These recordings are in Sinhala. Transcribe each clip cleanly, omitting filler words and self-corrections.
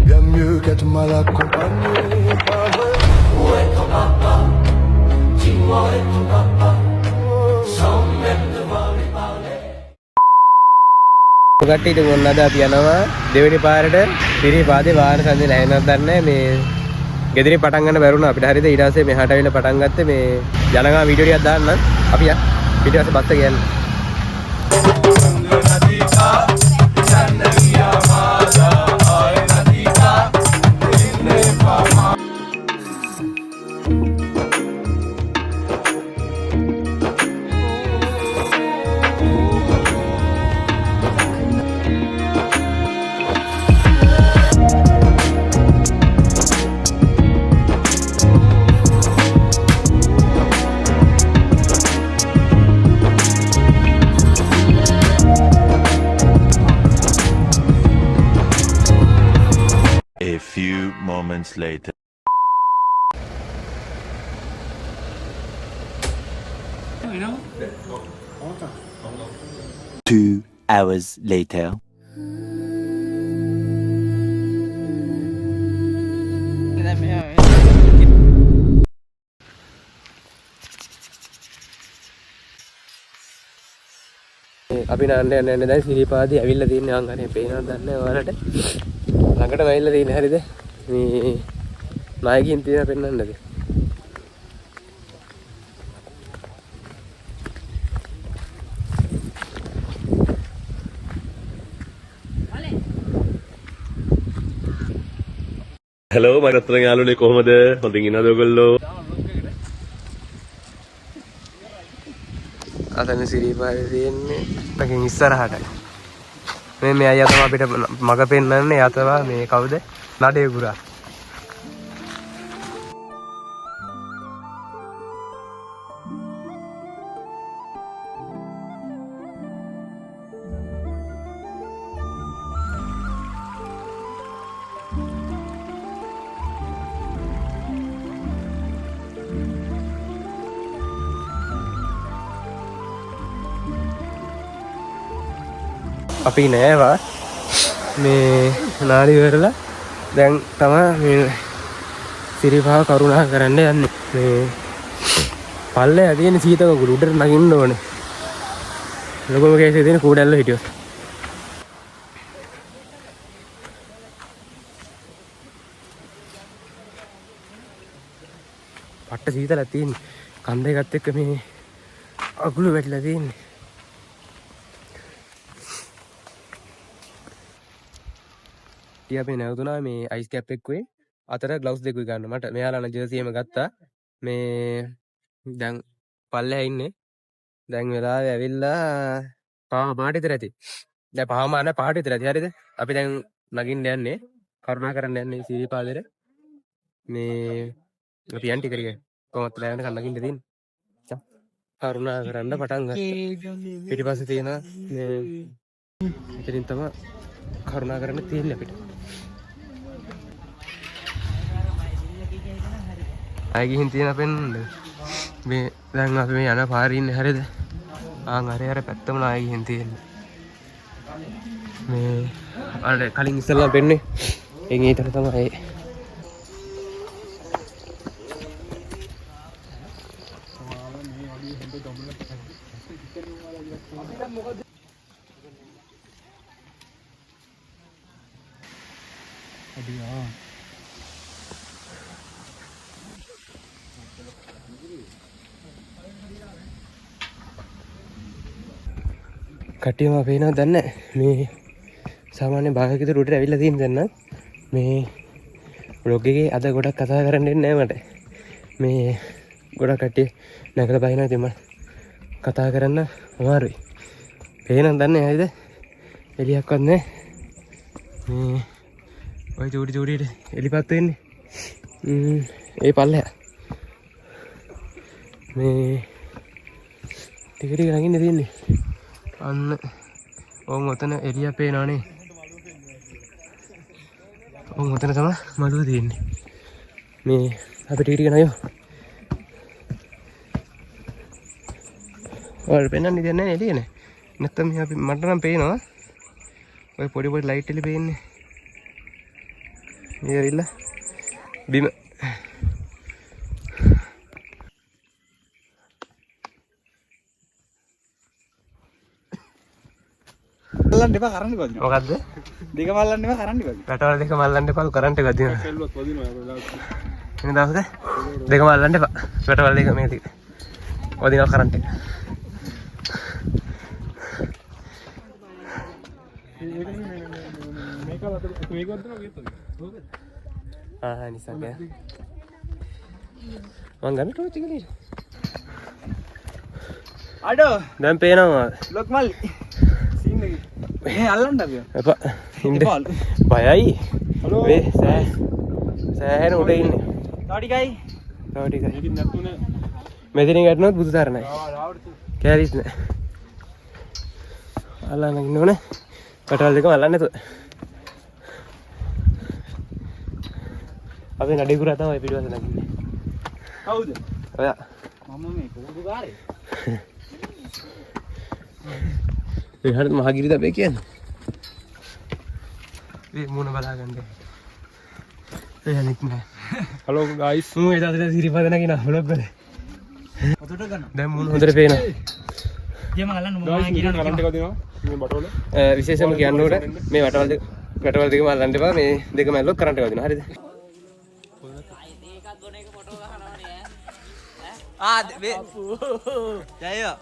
bien mieux qu'être mal accompagné. Où est ton papa? Dis-moi où est ton papa? Sans même devoir lui parler. කට්ටියට මොනවාද අපි යනවා දෙවෙනි පාරට පිරිපාදේ වාහන සංදි නැහැ නේද දන්නේ මේ ගෙදරින් පටන් ගන්න බැරුණා අපිට හරියද ඊට පස්සේ මෙහාට ඇවිල්ලා පටන් ගත්තේ මේ ජනගා වීඩියෝ ටිකක් දාන්න අපි යා ඊට පස්සේ බස්ස ගියන්න A few moments later. You know? 2 hours later. අපි නන්න යන්න දැන් සිරිපාදේ ඇවිල්ලා තින්නේ අංගනේ පේනවද දන්නේ ඔයාලට ළඟට වෙයිලා තින්නේ හරියද මේ නායකයින් තියෙන පෙන්නන්නද හලෝ මම රත්තරන් යාළුවනේ කොහමද හොඳින් ඉන්නවද ඔයගොල්ලෝ අතන සිරිපාදේ තියෙන්නේ ටකින් ඉස්සරහට මේ අයියා තමයි අපිට මග පෙන්නන්නේ යා තමයි මේ කවුද නඩේ ගුරා අපි නෑවා මේ නාලි වෙරලා දැන් තමයි මේ සිරිපාව කරුණා කරන්න යන්නේ මේ පල්ලේ ඇදෙන සීතක කුඩු උඩට නගින්න ඕනේ ලොකම කේසේ තියෙන කූඩැල්ල හිටියොත් පට්ට සීතලක් තියෙන්නේ කන්ද එකත් එක්ක මේ අගුළු වැටිලා තියෙන්නේ අපි නැවතුණා මේ අයිස් කැප් එක්කුවේ අතර ග්ලව්ස් දෙකුයි ගන්න මට මෙයාලා නම් ජර්සි එකම ගත්තා මේ දැන් පල්ලෙහා ඉන්නේ දැන් වෙලාවේ ඇවිල්ලා පහ මාට විතර ඇති දැන් පහ මාන පහට විතර ඇති හරිද අපි දැන් නගින්න යන්නේ කරුණා කරන්න යන්නේ සිරිපාදේට මේ අපි යන් ටික ටික කොහොමද දැන් නගින්න තියෙන්නේ කරුණා කරන්න පටන් ගත්තා පිටිපස්සේ තියෙන මේ ඉතින් තමයි කරුණා කරන්න තියෙන්නේ අපිට අය ගිහින් තියෙන පෙන්නන්න මේ දැන් අපි මේ යන පාරේ ඉන්නේ හරියද ආන් අර පැත්තම නාය ගිහින් තියෙන්නේ මේ අර කලින් ඉස්සෙල්ලා පෙන්නේ එං ඊතර තමයි කටියම පේනවද දන්නේ මේ සාමාන්‍ය භාගයක විතර උඩට ඇවිල්ලා තියෙන දැන් නම් මේ බ්ලොග් එකේ අද ගොඩක් කතා කරන්න දෙන්නේ නැහැ මට මේ ගොඩක් කට්ටිය නැගලා බහිනවා ඉතින් මම කතා කරන්න අමාරුයි පේනවද දන්නේ හරිද එලියක්වත් නැහැ මේ ඔය චූටි එලිපත් වෙන්නේ ඒ පල්ලෙහා මේ ටික ටික නගින්න තියෙන්නේ අන්න ඕන් ඔතන එළිය පේනවනේ ඕන් ඔතන තමයි මළුව තියෙන්නේ මේ අපිට ටික ටික නයෝ ඔයාලට පෙන්වන්න දෙයක් නැහැ එළියනේ නැත්තම් අපි මට නම් පේනවා ඔය පොඩි ලයිට් එලි පේන්නේ මේ ඇවිල්ලා බිම මල්ලන්න එපා කරන්න බදිනවා. මොකද්ද? දෙක මල්ලන්න එපා කරන්න බදිනවා. රටවල් දෙක මල්ලන්න එපා කරන්ට් එක වදිනවා. සෙල්ලුවත් වදිනවා වෙලාවට. එන දවසද දෙක මල්ලන්න එපා. රටවල් දෙක මේ ටික. වදිනවා කරන්ට් එක. ආ නිසක් මං ගන්න ටෝච් එක නේද? අඩෝ දැන් පේනවා. ලොක් මල්ලි. සීන් එක. මේ අල්ලන්න අපි. එපා. ඉන්න. බයයි. මේ සෑහෙන උඩ ඉන්නේ. තව ටිකයි. තව ටිකයි. මෙතනින් ගැටුණොත් බුදු තරණයි. කෑලිස් නෑ. අල්ලන්න ඉන්න ඕනේ. කටවල් දෙකම අල්ලන්න නැතුව. අපි නඩේ කුරා තමයි පිටුවස නගින්නේ. කවුද? ඔයා. මම මේ කොහොමද ගාරේ? ඒ හරියට මහගිරි දබේ කියන්නේ. මේ මුණ බලා ගන්න. ඒ අනිත් නෑ. Hello guys. මම ඒ දාතේ සිරිපද නගිනා බ්ලොග් වල. ඔතට ගන්න. දැන් මුණ හොඳට පේනවා. ගියම අල්ලන්න මම ගිරන කරන්ට් එක දෙනවා. මේ බටවල. විශේෂයෙන්ම කියන්න ඕනේ මේ වටවල් දෙකම අල්ලන්න එපා. මේ දෙකම ඇල්ලුවොත් කරන්ට් එක වදිනවා. හරිද? ආ වේ. ජයෝ.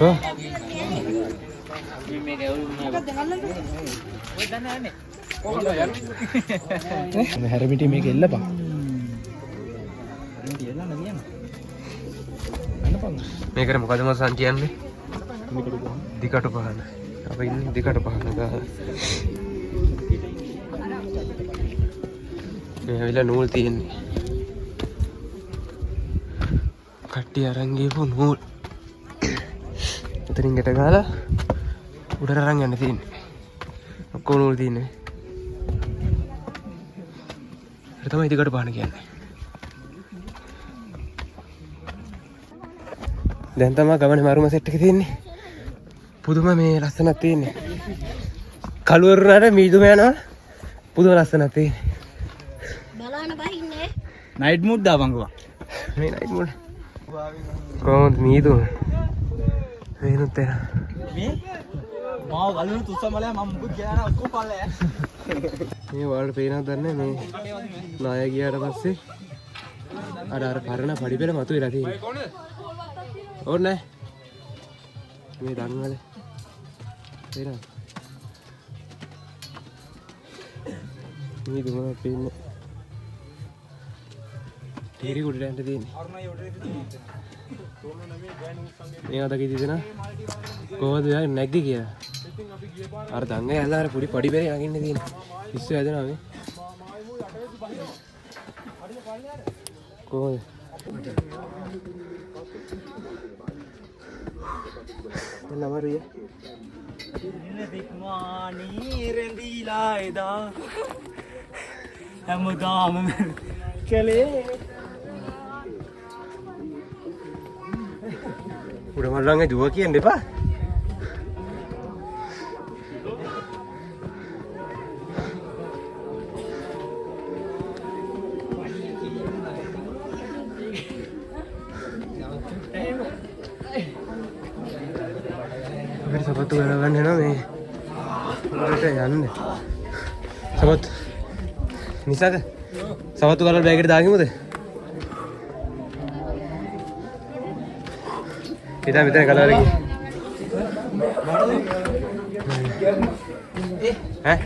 ඔව්. මේ ගැවුරු මොකක්ද ගන්නද? ඔය දන්නේ නැහැ. මේ හැරමිටි මේක එල්ලපන්. මේකට මොකද මසන් කියන්නේ? දිකට පහන. අපි ඉන්නේ දිකට පහන ගාන. මේ ඇවිල්ලා නූල් තියෙන්නේ. කට්ටිය අරන් ගිහපු නූල්. උතරින් ගැට ගහලා උඩට අරන් යන්න තියෙන්නේ. ඔක්කොම නූල් තියෙන්නේ. ඒක තමයි දිකට පහන කියන්නේ. දැන් තමයි ගමනේ මරුම සෙට් එක තියෙන්නේ. පුදුම මේ ලස්සනක් තියෙන්නේ. කළුවරුණාට මීදුම යනවා. පුදුම ලස්සනක් තියෙන්නේ. බලන්න බහින්නේ. නයිට් මූඩ් දාපන්කෝ. මේ නයිට් මූඩ්. කොහොමද මීදුම? වෙනුත් එන. මේ මාව ගලන තුස්සමලයා මම මුකුත් කියලා නෑ ඔක්කොම පල්ලෑ. මේ වලට පේනවද දන්නේ මේ නාය ගියාට පස්සේ අර පරණ පඩිපෙළ මතුවලා තියෙන්නේ. ඕනේ මේ දන්වල පේනවද? මේ දුමන පේන්නේ. තීරි උඩට යන්න තියෙන්නේ. මේ අද කීදී දෙනා කොහොමද නැග්ගේ කියලා. අර දංගේ ඇල්ල අර පොඩි පඩිපෙළේ නගින්න තියෙන්නේ. ඉස්සෙ හැදෙනවා මේ. කොහොමද? නමරිය දික්මානී රෙන්දීලා එදා හැමදාම කලේ උඩමල්ලන්ගේ දුව කියන්න එපා. අපිට සපත්තු ගලවන්න එනවා මේ උඩට යන්න. සපත්තු නිසාද? සපත්තු ගලවලා බෑග් එකට දාගමුද? ඉතින් මෙතන ගලවලා ගියේ. ඈ?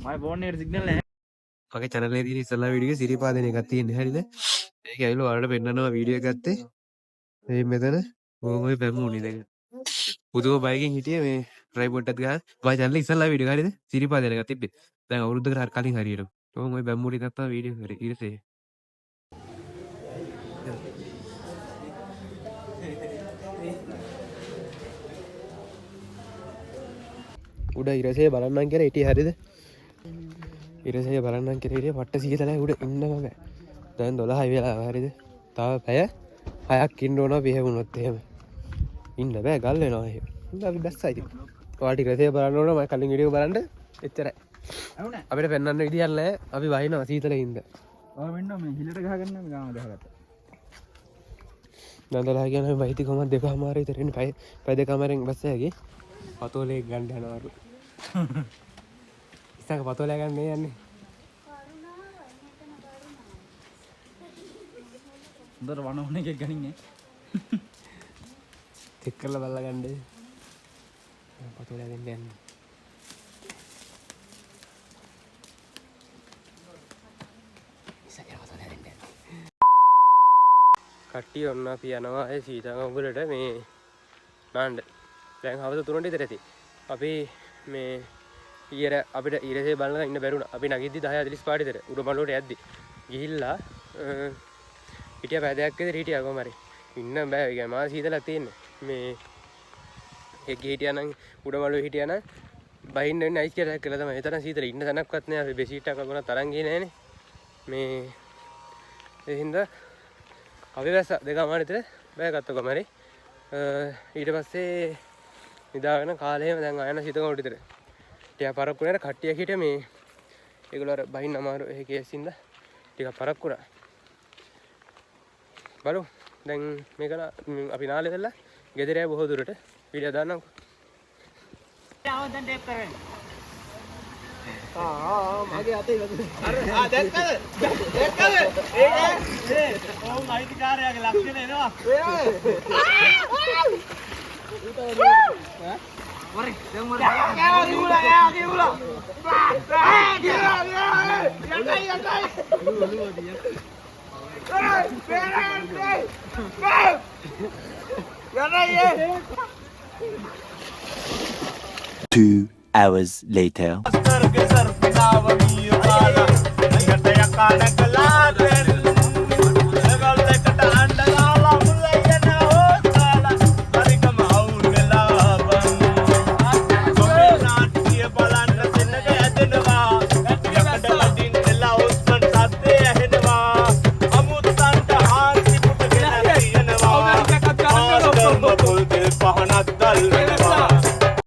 මගේ ෆෝන් එකට සිග්නල් නැහැ. මගේ channel එකේ තියෙන ඉස්සෙල්ලා වීඩියෝ එකේ සිරිපාදන එකක් තියෙන්නේ හරියද? ඒක ඇවිල්ලා ඔයාලට පෙන්නනවා වීඩියෝ එකක් ගත්තේ. මේ මෙතන ඔය බැමුණි දැන්. පුදුම බයිකින් හිටියේ මේ ට්‍රයිපෝඩ් එකත් ගහලා මගේ channel එකේ ඉස්සෙල්ලා වීඩියෝ හරියද? සිරිපාදන එකක් තිබ්බේ. දැන් අවුරුද්දකට කලින් හරියට. ඔව් ඔය බැමුණි ගත්තා වීඩියෝ හරි ඊටසේ. උඩ ඉරසේ බලන්නම් කියලා හිටියේ හරියද? ඉරසේ බලන්නම් කියලා හිටියේ පට්ට සීතලයි උඩ ඉන්නම බෑ. දැන් 12යි වෙලා හරියද? තව පැය 6ක් ඉන්න ඕන පිහවුනොත් එහෙම. ඉන්න බෑ ගල් වෙනවා එහෙම. ඉතින් අපි බැස්සයි ඉතින්. ඔයාලට ඉරසේ බලන්න ඕන මම කලින් වීඩියෝ බලන්න එච්චරයි. අපිට පෙන්වන්න විදියක් නැහැ. අපි වහිනවා සීතලේ ඉඳ. ඔය වෙන්න මේ හිලට ගහගන්න මේ ගාම ගහගත්තා. නන්දලා කියන මේ වයිති කොහමද දෙකමාරේ ඉතින් පැය දෙකමාරෙන් බස්ස හැකි. පතෝලේ ගන්න යනවලු. ඉස්සක පතෝලේ ගන්න යන්නේ. හොඳට වනෝන එකක් ගනින්නේ. චෙක් කරලා බලලා ගන්නේ. පතෝලේ දෙන්න යන්නේ. කට්ටිය ඔන්න අපි යනවා ඒ සීතල උගලට මේ නාන්න. දැන් හවස 3ට විතර ඇති. අපි මේ ඊයර අපිට ඊරසේ බලලා ඉන්න බැරුණා. අපි නැගිද්දි 10:45 විතර උඩමළුවට යද්දි ගිහිල්ලා හිටියා පැය දෙකක් විතර හිටියා කොහමරි. ඉන්න බෑ. ඒ කියන්නේ මා සීතලක් තියෙන්නේ. මේ එක්ක හිටියා නම් උඩමළුවේ හිටියා නම් බහින්න වෙන්නේ අයිස් කැටයක් කියලා තමයි. ඒ තරම් සීතල ඉන්න තැනක්වත් නෑ. අපි බෙසීට් එකක් වුණා තරම් ගියේ නෑනේ. මේ ඒ හින්දා අපි වැස්ස දෙකමාර විතර බෑගත්ත කොහමරි. ඊට පස්සේ නිදාගෙන කාලේම දැන් ආයන සිතකෝට විතර. ටික පරක්කු නේද කට්ටියක් හිටිය මේ ඒගොල්ලෝ අර බහින්න අමාරු ඒ කේස් ඉඳලා ටික පරක්කුණා. බලමු දැන් මේක අපි නාලේ දෙලා ගෙදර යයි බොහෝ දුරට වීඩියෝ දාන්නම්කෝ. ආව දැන් ටේප් කරගෙන. මගේ අතේ දැක්කද? ඒ ඕම් අයිතිකාරයාගේ ලක්ෂණ එනවා. වරි දැන් වරි. යා කියුලා. Two hours later. सर पितावनी काला